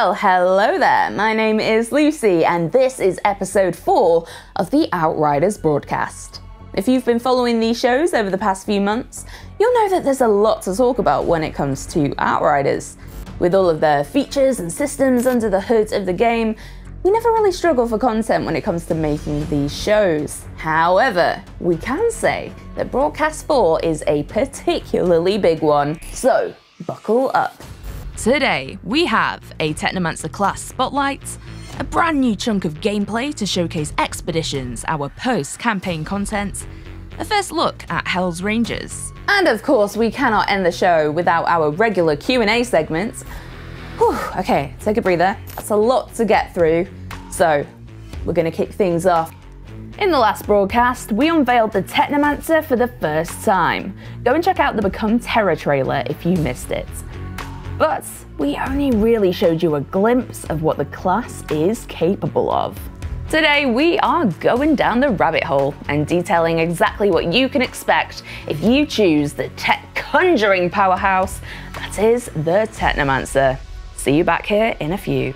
Well, hello there, my name is Lucy and this is episode 4 of the Outriders broadcast. If you've been following these shows over the past few months, you'll know that there's a lot to talk about when it comes to Outriders. With all of the features and systems under the hood of the game, we never really struggle for content when it comes to making these shows. However, we can say that Broadcast 4 is a particularly big one, so buckle up. Today, we have a Technomancer class spotlight, a brand new chunk of gameplay to showcase Expeditions, our post-campaign content, a first look at Hell's Rangers. And of course, we cannot end the show without our regular Q&A segments. Whew, okay, take a breather. That's a lot to get through. So, we're gonna kick things off. In the last broadcast, we unveiled the Technomancer for the first time. Go and check out the Become Terror trailer if you missed it. But we only really showed you a glimpse of what the class is capable of. Today we are going down the rabbit hole and detailing exactly what you can expect if you choose the tech conjuring powerhouse that is the Technomancer. See you back here in a few.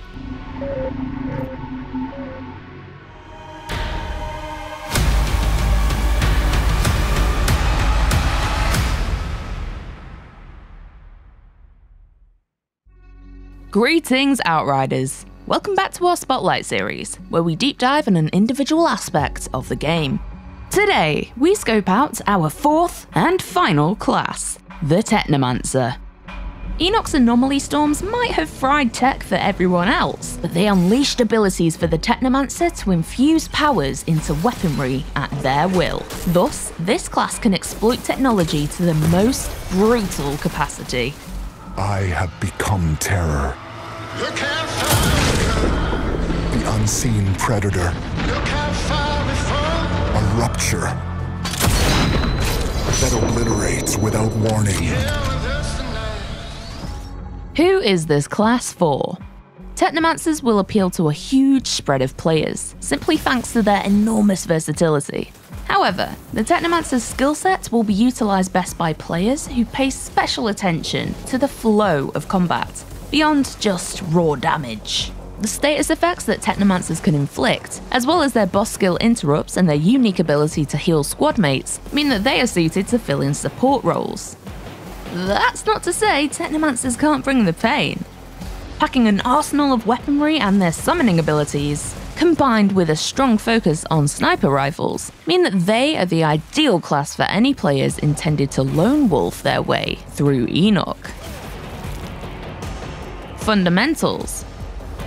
Greetings, Outriders! Welcome back to our Spotlight series, where we deep dive on an individual aspect of the game. Today, we scope out our fourth and final class, the Technomancer. Enoch's anomaly storms might have fried tech for everyone else, but they unleashed abilities for the Technomancer to infuse powers into weaponry at their will. Thus, this class can exploit technology to the most brutal capacity. I have become terror. You can't find The unseen predator. You can't find before. A rupture that obliterates without warning. Who is this class for? Technomancers will appeal to a huge spread of players, simply thanks to their enormous versatility. However, the Technomancer's skill set will be utilised best by players who pay special attention to the flow of combat, beyond just raw damage. The status effects that Technomancers can inflict, as well as their boss skill interrupts and their unique ability to heal squad mates, mean that they are suited to fill in support roles. That's not to say Technomancers can't bring the pain. Packing an arsenal of weaponry and their summoning abilities, combined with a strong focus on sniper rifles, mean that they are the ideal class for any players intended to lone wolf their way through Enoch. Fundamentals.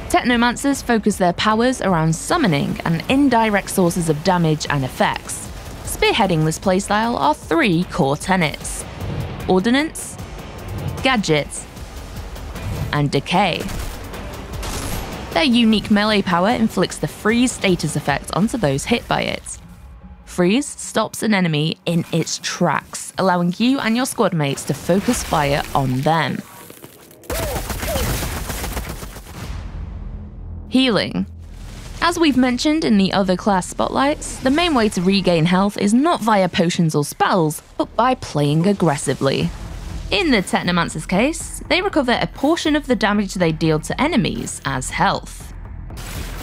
Technomancers focus their powers around summoning and indirect sources of damage and effects. Spearheading this playstyle are 3 core tenets: Ordnance, Gadgets, and Decay. Their unique melee power inflicts the freeze status effect onto those hit by it. Freeze stops an enemy in its tracks, allowing you and your squad mates to focus fire on them. Healing. As we've mentioned in the other class spotlights, the main way to regain health is not via potions or spells, but by playing aggressively. In the Technomancer's case, they recover a portion of the damage they deal to enemies as health.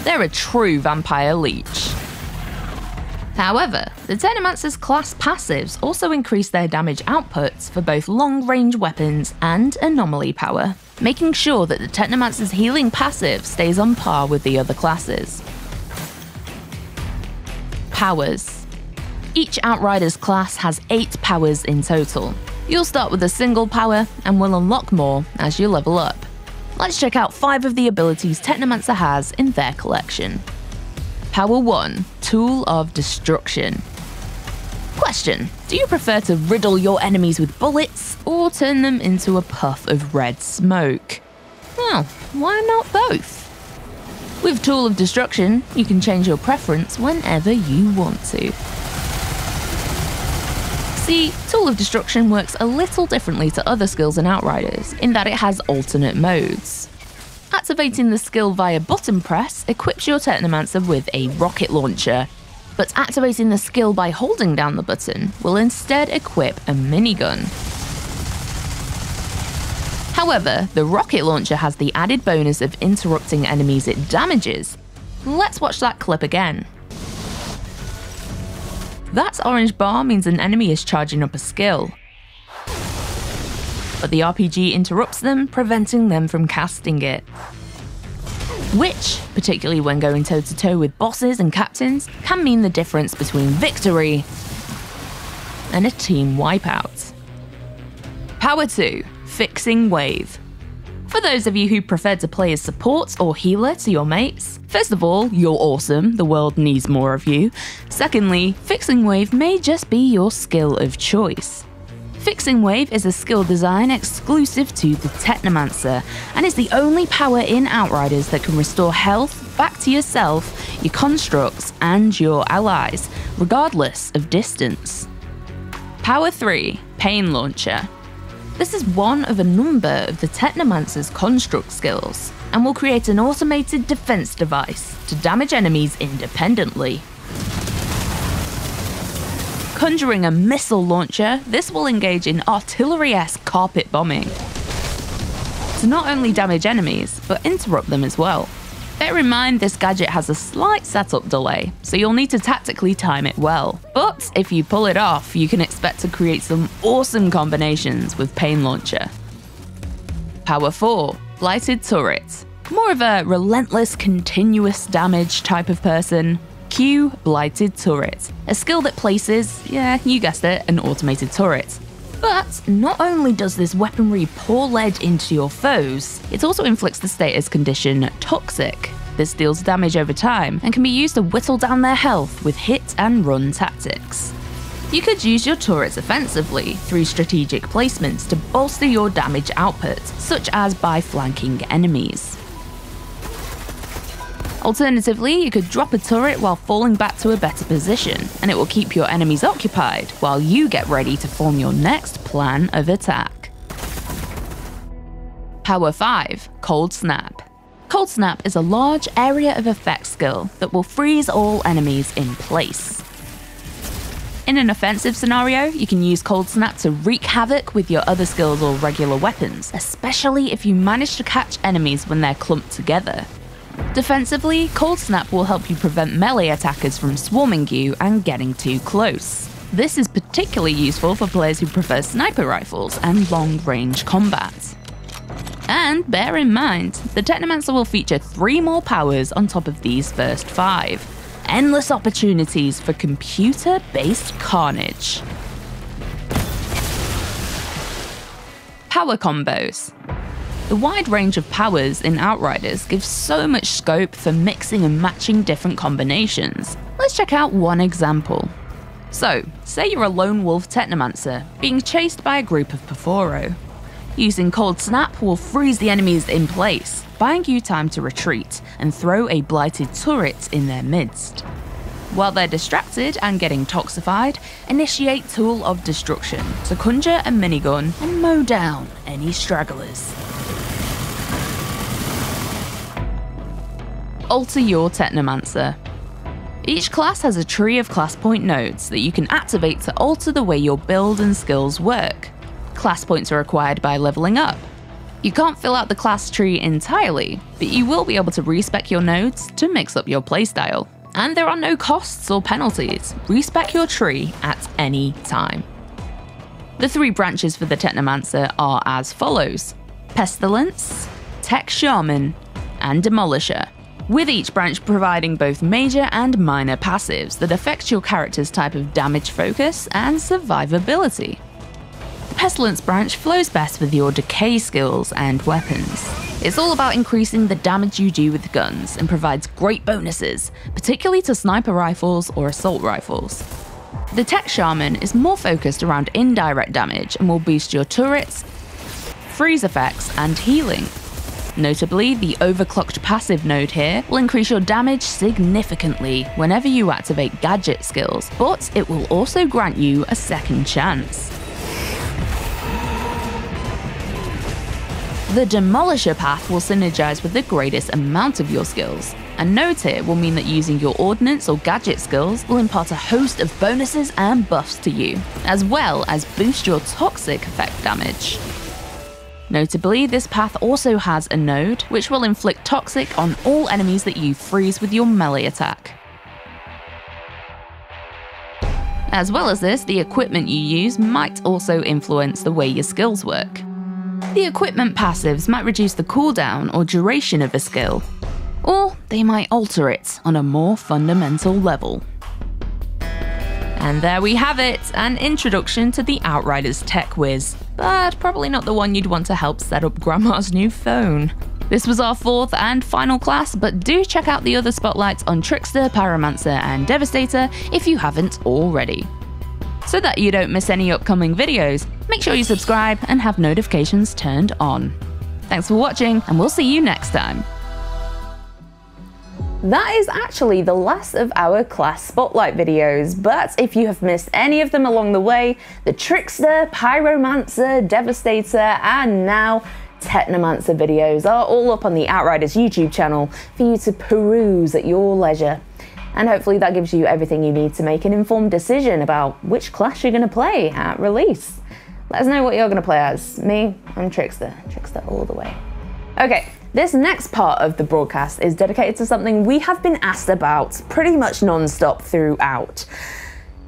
They're a true vampire leech. However, the Technomancer's class passives also increase their damage outputs for both long-range weapons and anomaly power, making sure that the Technomancer's healing passive stays on par with the other classes. Powers. Each Outriders class has 8 powers in total. You'll start with a single power and will unlock more as you level up. Let's check out 5 of the abilities Technomancer has in their collection. Power 1, Tool of Destruction. Question: do you prefer to riddle your enemies with bullets or turn them into a puff of red smoke? Well, why not both? With Tool of Destruction, you can change your preference whenever you want to. See, Tool of Destruction works a little differently to other skills in Outriders, in that it has alternate modes. Activating the skill via button press equips your Technomancer with a rocket launcher, but activating the skill by holding down the button will instead equip a minigun. However, the rocket launcher has the added bonus of interrupting enemies it damages. Let's watch that clip again. That orange bar means an enemy is charging up a skill, but the RPG interrupts them, preventing them from casting it. Which, particularly when going toe-to-toe with bosses and captains, can mean the difference between victory and a team wipeout. Power 2. Fixing Wave. For those of you who prefer to play as support or healer to your mates, first of all, you're awesome, the world needs more of you. Secondly, Fixing Wave may just be your skill of choice. Fixing Wave is a skill design exclusive to the Technomancer, and is the only power in Outriders that can restore health back to yourself, your constructs, and your allies, regardless of distance. Power 3. Pain Launcher. This is one of a number of the Technomancer's construct skills, and will create an automated defense device to damage enemies independently. Conjuring a missile launcher, this will engage in artillery-esque carpet bombing to not only damage enemies, but interrupt them as well. Bear in mind this gadget has a slight setup delay, so you'll need to tactically time it well. But if you pull it off, you can expect to create some awesome combinations with Pain Launcher. Power 4. Blighted Turret. More of a relentless, continuous damage type of person. Q Blighted Turret, a skill that places, yeah, you guessed it, an automated turret. But not only does this weaponry pour lead into your foes, it also inflicts the status condition Toxic. This deals damage over time and can be used to whittle down their health with hit and run tactics. You could use your turrets offensively through strategic placements to bolster your damage output, such as by flanking enemies. Alternatively, you could drop a turret while falling back to a better position, and it will keep your enemies occupied while you get ready to form your next plan of attack. Power 5. Cold Snap. Cold Snap is a large area of effect skill that will freeze all enemies in place. In an offensive scenario, you can use Cold Snap to wreak havoc with your other skills or regular weapons, especially if you manage to catch enemies when they're clumped together. Defensively, Cold Snap will help you prevent melee attackers from swarming you and getting too close. This is particularly useful for players who prefer sniper rifles and long-range combat. And bear in mind, the Technomancer will feature 3 more powers on top of these first 5. Endless opportunities for computer-based carnage. Power combos. The wide range of powers in Outriders gives so much scope for mixing and matching different combinations. Let's check out one example. So, say you're a lone wolf Technomancer, being chased by a group of Perforo. Using Cold Snap will freeze the enemies in place, buying you time to retreat and throw a blighted turret in their midst. While they're distracted and getting toxified, initiate Tool of Destruction to conjure a minigun and mow down any stragglers. Alter your Technomancer. Each class has a tree of class point nodes that you can activate to alter the way your build and skills work. Class points are acquired by leveling up. You can't fill out the class tree entirely, but you will be able to respec your nodes to mix up your playstyle. And there are no costs or penalties. Respec your tree at any time. The 3 branches for the Technomancer are as follows: Pestilence, Tech Shaman, and Demolisher, with each branch providing both major and minor passives that affect your character's type of damage focus and survivability. The Pestilence branch flows best with your decay skills and weapons. It's all about increasing the damage you do with guns and provides great bonuses, particularly to sniper rifles or assault rifles. The Tech Shaman is more focused around indirect damage and will boost your turrets, freeze effects, and healing. Notably, the overclocked passive node here will increase your damage significantly whenever you activate gadget skills, but it will also grant you a second chance. The Demolisher path will synergize with the greatest amount of your skills, and nodes here will mean that using your ordnance or gadget skills will impart a host of bonuses and buffs to you, as well as boost your toxic effect damage. Notably, this path also has a node, which will inflict toxic on all enemies that you freeze with your melee attack. As well as this, the equipment you use might also influence the way your skills work. The equipment passives might reduce the cooldown or duration of a skill, or they might alter it on a more fundamental level. And there we have it, an introduction to the Outriders tech whiz, but probably not the one you'd want to help set up Grandma's new phone. This was our fourth and final class, but do check out the other spotlights on Trickster, Pyromancer and Devastator if you haven't already. So that you don't miss any upcoming videos, make sure you subscribe and have notifications turned on. Thanks for watching, and we'll see you next time. That is actually the last of our class spotlight videos, but if you have missed any of them along the way, the Trickster, Pyromancer, Devastator and now Technomancer videos are all up on the Outriders YouTube channel for you to peruse at your leisure. And hopefully that gives you everything you need to make an informed decision about which class you're going to play at release. Let us know what you're going to play as. Me, I'm Trickster. Trickster all the way. Okay. This next part of the broadcast is dedicated to something we have been asked about pretty much non-stop throughout.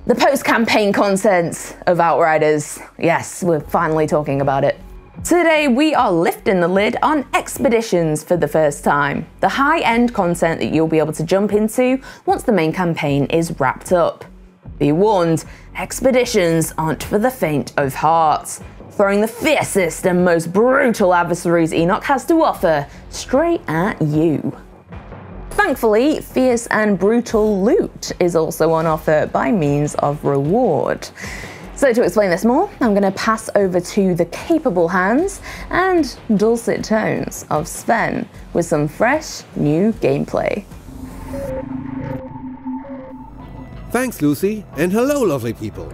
The post-campaign content of Outriders. Yes, we're finally talking about it. Today we are lifting the lid on Expeditions for the first time, the high-end content that you'll be able to jump into once the main campaign is wrapped up. Be warned, Expeditions aren't for the faint of heart, throwing the fiercest and most brutal adversaries Enoch has to offer straight at you. Thankfully, fierce and brutal loot is also on offer by means of reward. So to explain this more, I'm going to pass over to the capable hands and dulcet tones of Sven with some fresh, new gameplay. Thanks, Lucy, and hello, lovely people.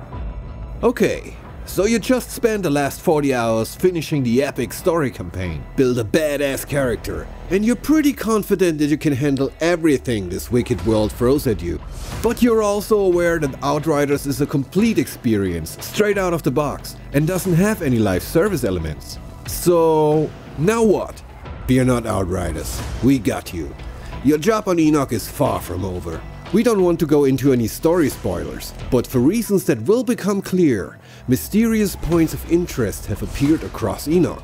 Okay. So you just spent the last 40 hours finishing the epic story campaign, build a badass character, and you're pretty confident that you can handle everything this wicked world throws at you. But you're also aware that Outriders is a complete experience, straight out of the box, and doesn't have any live service elements. So, now what? Fear not, Outriders, we got you. Your job on Enoch is far from over. We don't want to go into any story spoilers, but for reasons that will become clear, mysterious points of interest have appeared across Enoch.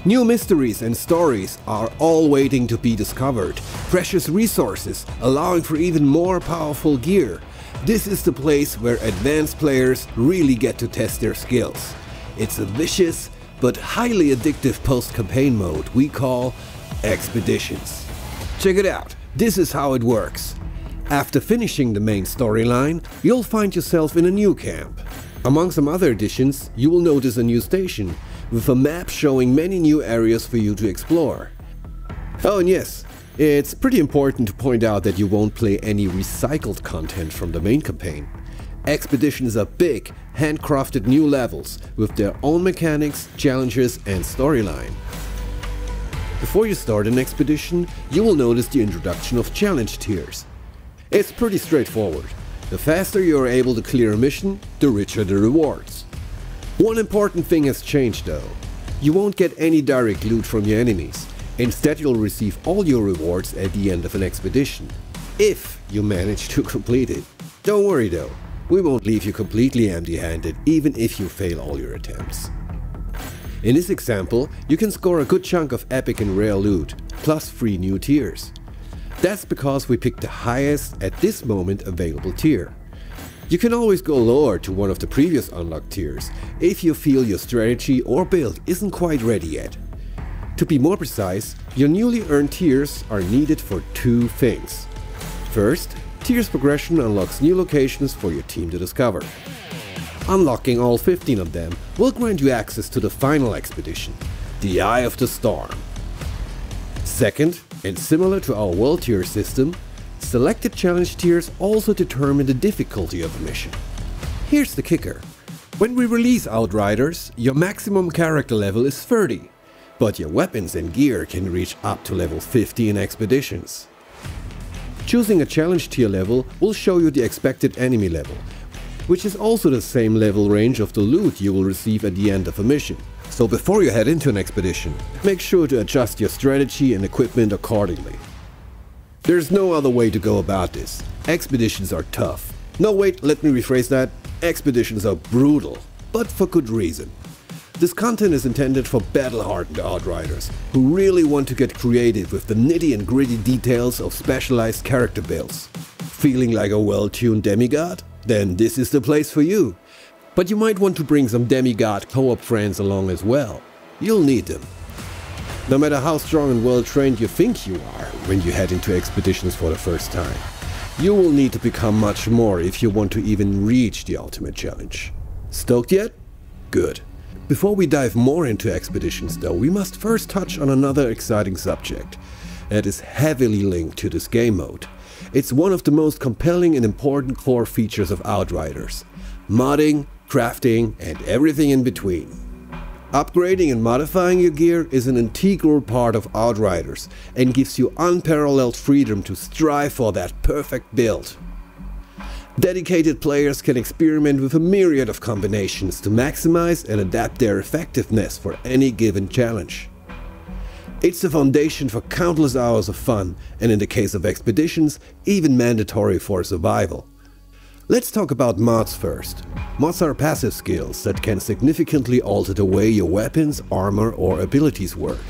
New mysteries and stories are all waiting to be discovered, precious resources allowing for even more powerful gear. This is the place where advanced players really get to test their skills. It's a vicious but highly addictive post-campaign mode we call Expeditions. Check it out, this is how it works. After finishing the main storyline, you'll find yourself in a new camp. Among some other additions, you will notice a new station, with a map showing many new areas for you to explore. Oh and yes, it's pretty important to point out that you won't play any recycled content from the main campaign. Expeditions are big, handcrafted new levels, with their own mechanics, challenges and storyline. Before you start an expedition, you will notice the introduction of challenge tiers. It's pretty straightforward. The faster you are able to clear a mission, the richer the rewards. One important thing has changed though. You won't get any direct loot from your enemies. Instead, you'll receive all your rewards at the end of an expedition, if you manage to complete it. Don't worry though, we won't leave you completely empty-handed even if you fail all your attempts. In this example, you can score a good chunk of epic and rare loot, plus 3 new tiers. That's because we picked the highest at this moment available tier. You can always go lower to one of the previous unlocked tiers if you feel your strategy or build isn't quite ready yet. To be more precise, your newly earned tiers are needed for 2 things. First, tiers progression unlocks new locations for your team to discover. Unlocking all 15 of them will grant you access to the final expedition, the Eye of the Storm. Second, and similar to our world tier system, selected challenge tiers also determine the difficulty of a mission. Here's the kicker. When we release Outriders, your maximum character level is 30, but your weapons and gear can reach up to level 50 in expeditions. Choosing a challenge tier level will show you the expected enemy level, which is also the same level range of the loot you will receive at the end of a mission. So before you head into an expedition, make sure to adjust your strategy and equipment accordingly. There's no other way to go about this. Expeditions are tough. No, wait, let me rephrase that. Expeditions are brutal, but for good reason. This content is intended for battle-hardened Outriders who really want to get creative with the nitty and gritty details of specialized character builds. Feeling like a well-tuned demigod? Then this is the place for you. But you might want to bring some demigod co-op friends along as well. You'll need them. No matter how strong and well-trained you think you are when you head into expeditions for the first time, you will need to become much more if you want to even reach the ultimate challenge. Stoked yet? Good. Before we dive more into expeditions though, we must first touch on another exciting subject that is heavily linked to this game mode. It's one of the most compelling and important core features of Outriders: modding, crafting, and everything in between. Upgrading and modifying your gear is an integral part of Outriders and gives you unparalleled freedom to strive for that perfect build. Dedicated players can experiment with a myriad of combinations to maximize and adapt their effectiveness for any given challenge. It's the foundation for countless hours of fun, and in the case of expeditions, even mandatory for survival. Let's talk about mods first. Mods are passive skills that can significantly alter the way your weapons, armor, or abilities work.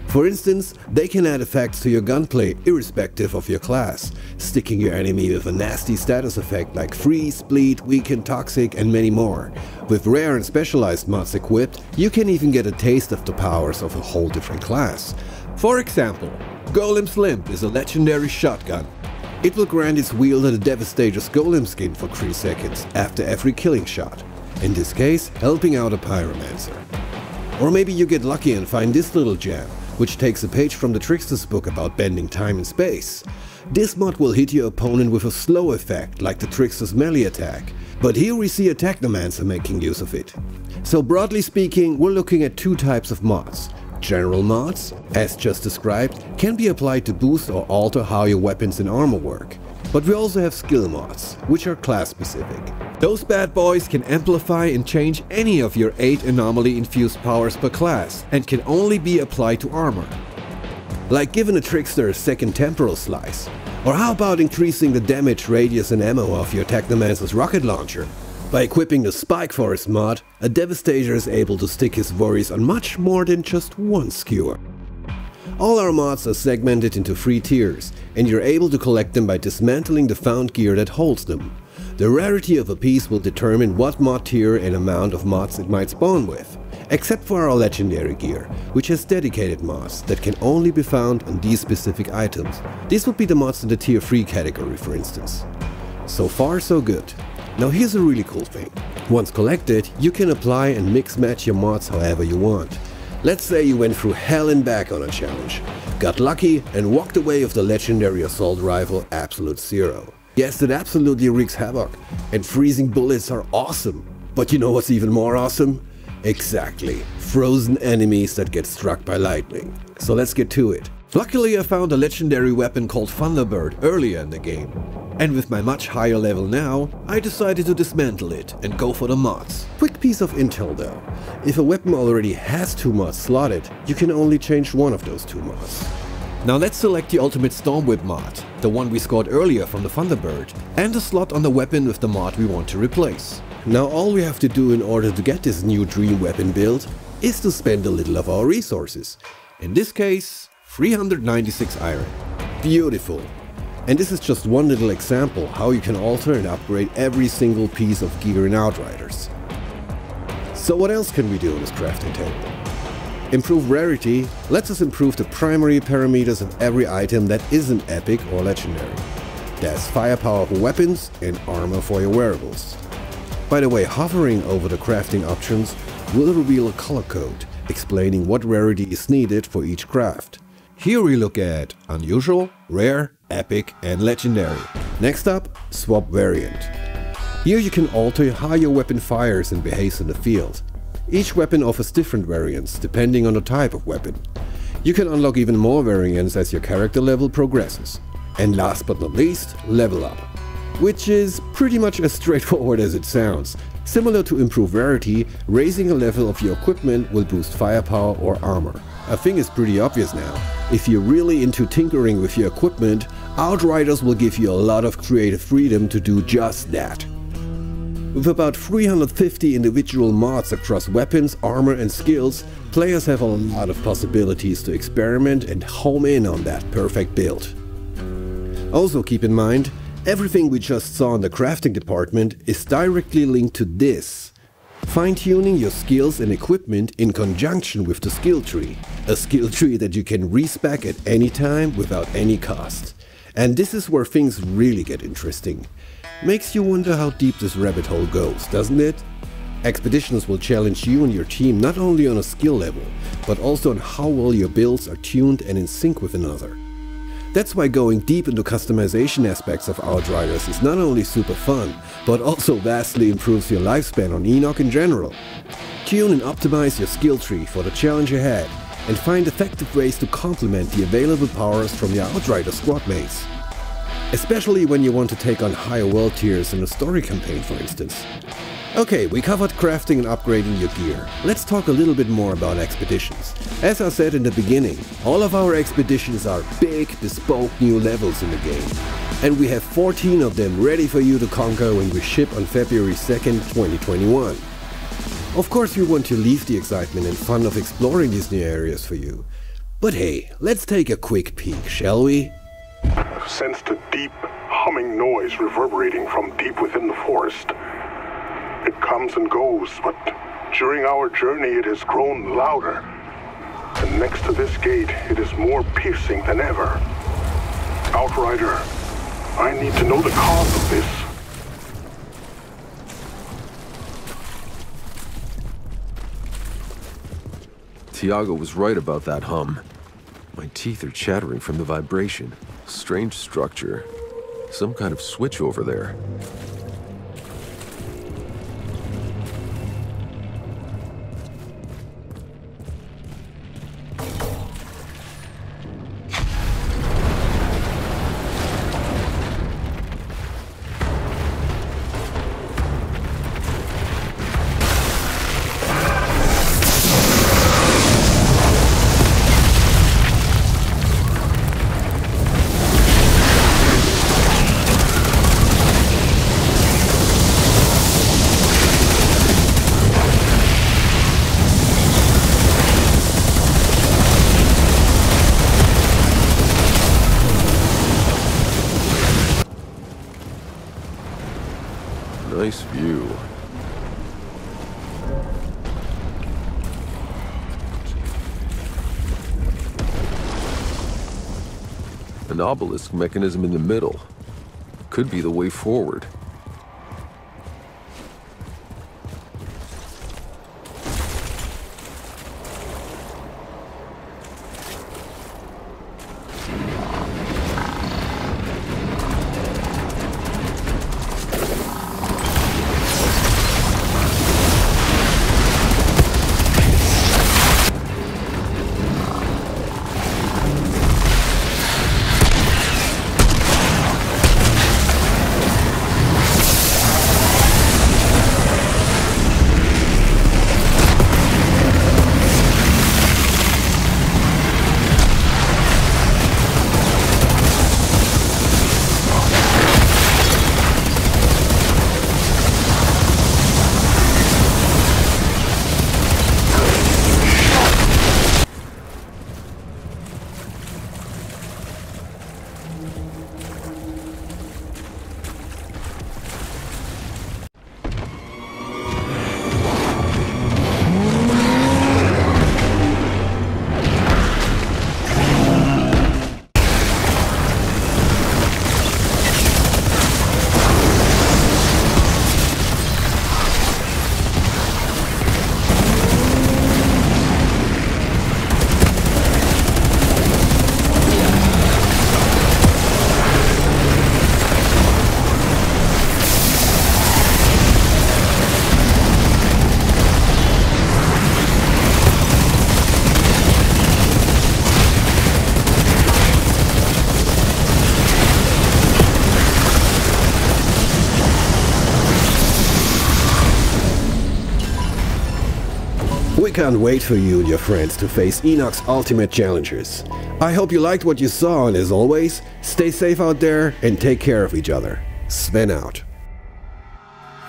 For instance, they can add effects to your gunplay irrespective of your class, sticking your enemy with a nasty status effect like freeze, bleed, weaken, toxic, and many more. With rare and specialized mods equipped, you can even get a taste of the powers of a whole different class. For example, Golem's Limp is a legendary shotgun. It will grant its wielder the Devastator's Golem skin for 3 seconds after every killing shot, in this case helping out a Pyromancer. Or maybe you get lucky and find this little gem, which takes a page from the Trickster's book about bending time and space. This mod will hit your opponent with a slow effect like the Trickster's melee attack, but here we see a Technomancer making use of it. So broadly speaking, we're looking at 2 types of mods. General mods, as just described, can be applied to boost or alter how your weapons and armor work. But we also have skill mods, which are class specific. Those bad boys can amplify and change any of your 8 anomaly-infused powers per class and can only be applied to armor. Like giving a Trickster a second temporal slice. Or how about increasing the damage, radius and ammo of your Technomancer's rocket launcher? By equipping the Spike Forest mod, a Devastator is able to stick his worries on much more than just one skewer. All our mods are segmented into 3 tiers, and you're able to collect them by dismantling the found gear that holds them. The rarity of a piece will determine what mod tier and amount of mods it might spawn with, except for our legendary gear, which has dedicated mods that can only be found on these specific items. These would be the mods in the tier 3 category, for instance. So far so good. Now here's a really cool thing. Once collected, you can apply and mix match your mods however you want. Let's say you went through hell and back on a challenge, got lucky and walked away with the legendary assault rifle Absolute Zero. Yes, it absolutely wreaks havoc, and freezing bullets are awesome. But you know what's even more awesome? Exactly, frozen enemies that get struck by lightning. So let's get to it. Luckily I found a legendary weapon called Thunderbird earlier in the game. And with my much higher level now, I decided to dismantle it and go for the mods. Quick piece of intel though. If a weapon already has 2 mods slotted, you can only change one of those 2 mods. Now let's select the Ultimate Stormwhip mod, the one we scored earlier from the Thunderbird, and a slot on the weapon with the mod we want to replace. Now all we have to do in order to get this new dream weapon build is to spend a little of our resources. In this case, 396 iron. Beautiful. And this is just one little example how you can alter and upgrade every single piece of gear in Outriders. So what else can we do on this crafting table? Improve rarity lets us improve the primary parameters of every item that isn't epic or legendary. There's firepower for weapons and armor for your wearables. By the way, hovering over the crafting options will reveal a color code explaining what rarity is needed for each craft. Here we look at unusual, rare, epic and legendary. Next up, swap variant. Here you can alter how your weapon fires and behaves in the field. Each weapon offers different variants depending on the type of weapon. You can unlock even more variants as your character level progresses. And last but not least, level up. Which is pretty much as straightforward as it sounds. Similar to improved rarity, raising a level of your equipment will boost firepower or armor. I think it's pretty obvious now. If you're really into tinkering with your equipment, Outriders will give you a lot of creative freedom to do just that. With about 350 individual mods across weapons, armor and skills, players have a lot of possibilities to experiment and home in on that perfect build. Also keep in mind, everything we just saw in the crafting department is directly linked to this. Fine-tuning your skills and equipment in conjunction with the skill tree. A skill tree that you can respec at any time without any cost. And this is where things really get interesting. Makes you wonder how deep this rabbit hole goes, doesn't it? Expeditions will challenge you and your team not only on a skill level, but also on how well your builds are tuned and in sync with another. That's why going deep into customization aspects of Outriders is not only super fun, but also vastly improves your lifespan on Enoch in general. Tune and optimize your skill tree for the challenge ahead, and find effective ways to complement the available powers from your Outrider squad mates. Especially when you want to take on higher world tiers in a story campaign, for instance. Okay, we covered crafting and upgrading your gear. Let's talk a little bit more about expeditions. As I said in the beginning, all of our expeditions are big, bespoke new levels in the game. And we have 14 of them ready for you to conquer when we ship on February 2nd, 2021. Of course we want to leave the excitement and fun of exploring these new areas for you. But hey, let's take a quick peek, shall we? I've sensed a deep, humming noise reverberating from deep within the forest. It comes and goes, but during our journey it has grown louder. And next to this gate, it is more piercing than ever. Outrider, I need to know the cause of this. Tiago was right about that hum. My teeth are chattering from the vibration. Strange structure. Some kind of switch over there. Nice view. An obelisk mechanism in the middle. Could be the way forward. we can't wait for you and your friends to face Enoch's ultimate challengers. I hope you liked what you saw, and as always, stay safe out there and take care of each other. Sven out.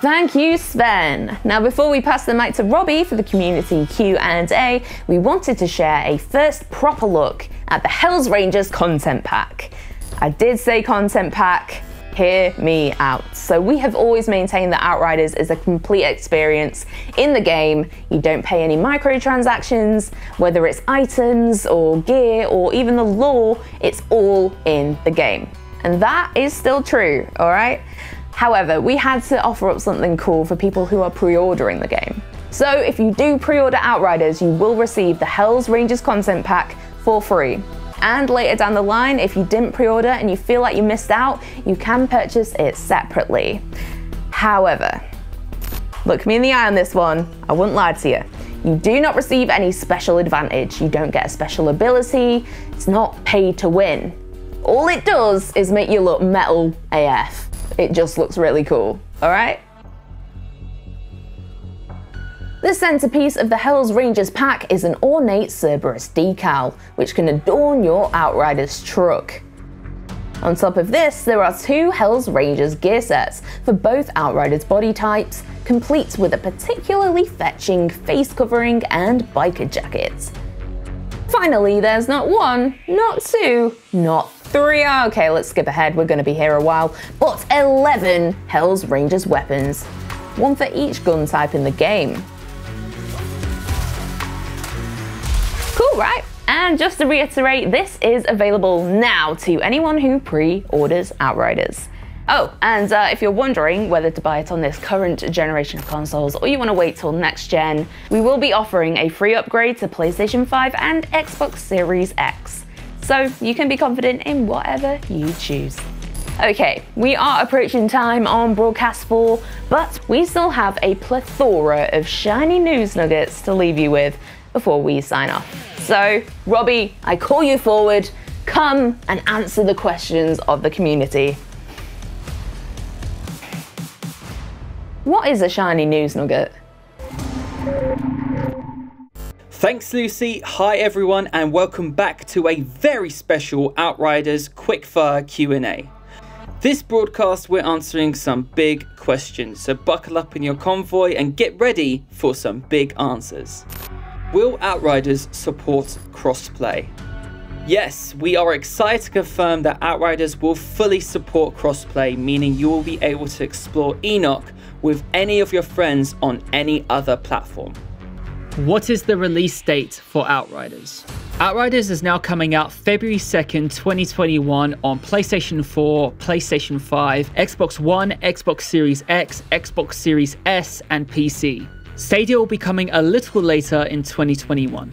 Thank you, Sven. Now, before we pass the mic to Robbie for the community Q&A, we wanted to share a first proper look at the Hells Rangers content pack. I did say content pack. Hear me out. So we have always maintained that Outriders is a complete experience in the game. You don't pay any microtransactions, whether it's items or gear or even the lore, it's all in the game. And that is still true, all right? However, we had to offer up something cool for people who are pre-ordering the game. So if you do pre-order Outriders, you will receive the Hells Rangers content pack for free. And later down the line, if you didn't pre-order and you feel like you missed out, you can purchase it separately. However, look me in the eye on this one, I wouldn't lie to you. You do not receive any special advantage. You don't get a special ability. It's not paid to win. All it does is make you look metal AF. It just looks really cool, all right? The centerpiece of the Hells Rangers pack is an ornate Cerberus decal, which can adorn your Outriders truck. On top of this, there are 2 Hells Rangers gear sets for both Outriders body types, complete with a particularly fetching face covering and biker jackets. Finally, there's not 1, not 2, not 3, okay, let's skip ahead, we're going to be here a while, but 11 Hells Rangers weapons, 1 for each gun type in the game. Cool, right? And just to reiterate, this is available now to anyone who pre-orders Outriders. Oh, and if you're wondering whether to buy it on this current generation of consoles or you want to wait till next gen, we will be offering a free upgrade to PlayStation 5 and Xbox Series X. So you can be confident in whatever you choose. Okay, we are approaching time on Broadcast 4, but we still have a plethora of shiny news nuggets to leave you with before we sign off. So, Robbie, I call you forward, come and answer the questions of the community. What is a shiny news nugget? Thanks, Lucy. Hi everyone, and welcome back to a very special Outriders quickfire Q&A. This broadcast, we're answering some big questions, so buckle up in your convoy and get ready for some big answers. Will Outriders support crossplay? Yes, we are excited to confirm that Outriders will fully support crossplay, meaning you will be able to explore Enoch with any of your friends on any other platform. What is the release date for Outriders? Outriders is now coming out February 2nd, 2021 on PlayStation 4, PlayStation 5, Xbox One, Xbox Series X, Xbox Series S, and PC. Stadia will be coming a little later in 2021.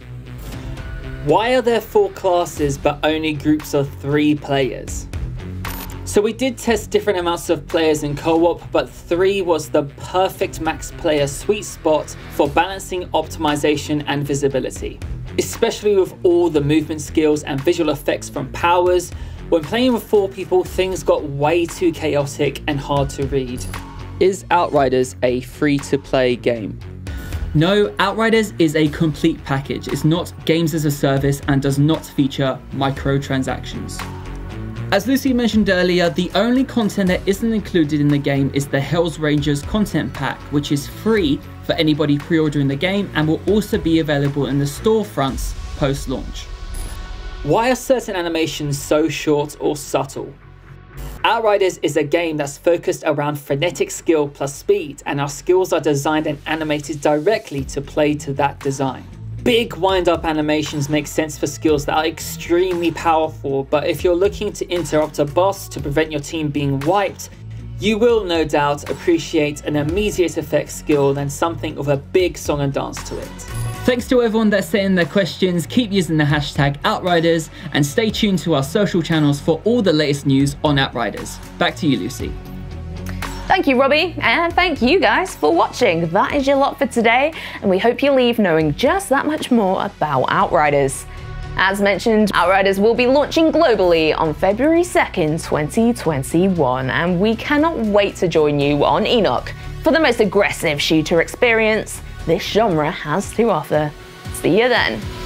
Why are there 4 classes but only groups of 3 players? So we did test different amounts of players in co-op, but 3 was the perfect max player sweet spot for balancing optimization and visibility. Especially with all the movement skills and visual effects from powers, when playing with 4 people, things got way too chaotic and hard to read. Is Outriders a free-to-play game? No, Outriders is a complete package. It's not games as a service and does not feature microtransactions. As Lucy mentioned earlier, the only content that isn't included in the game is the Hells Rangers content pack, which is free for anybody pre-ordering the game and will also be available in the storefronts post-launch. Why are certain animations so short or subtle? Outriders is a game that's focused around frenetic skill plus speed, and our skills are designed and animated directly to play to that design. Big wind-up animations make sense for skills that are extremely powerful, but if you're looking to interrupt a boss to prevent your team being wiped, you will no doubt appreciate an immediate effect skill than something with a big song and dance to it. Thanks to everyone that's sent in their questions. Keep using the hashtag Outriders and stay tuned to our social channels for all the latest news on Outriders. Back to you, Lucy. Thank you, Robbie, and thank you guys for watching. That is your lot for today, and we hope you leave knowing just that much more about Outriders. As mentioned, Outriders will be launching globally on February 2nd, 2021, and we cannot wait to join you on Enoch for the most aggressive shooter experience this genre has to offer. See you then.